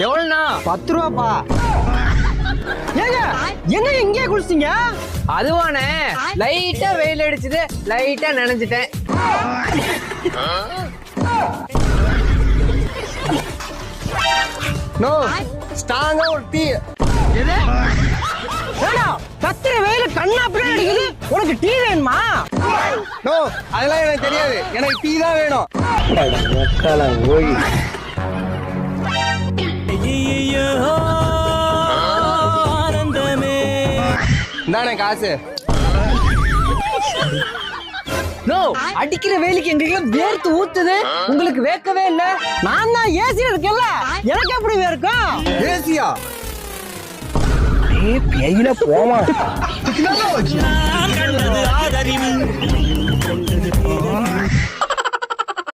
எவ்வளோண்ணா? 10 ரூபாப்பா. ஏங்க என்ன எங்கேயே குளிச்சிங்க? அதுவானே லைட்டா வெயில் அடிச்சுது, லைட்டா நனைஞ்சிட்டேன். நோ ஸ்ட்ராங்கா ஒரு டீ. கத்திர வெயில கண்ணா பிள்ளை அடிக்குது, உனக்கு டீ வேணுமா? நோ அதெல்லாம் எனக்கு தெரியாது, எனக்கு டீ தான் வேணும். இந்தானே காசு. நோ, அடிக்கிற வெயிலுக்கு எங்களுக்கு வேர்த்து ஊத்துது, உங்களுக்கு வேர்க்கவே இல்ல. நான் தான் ஏசி இருக்கேன்ல, எனக்கு எப்படி வேர்க்கும்? ஏசியா? பேயில போமா. நான் கண்டது ஆதரிவு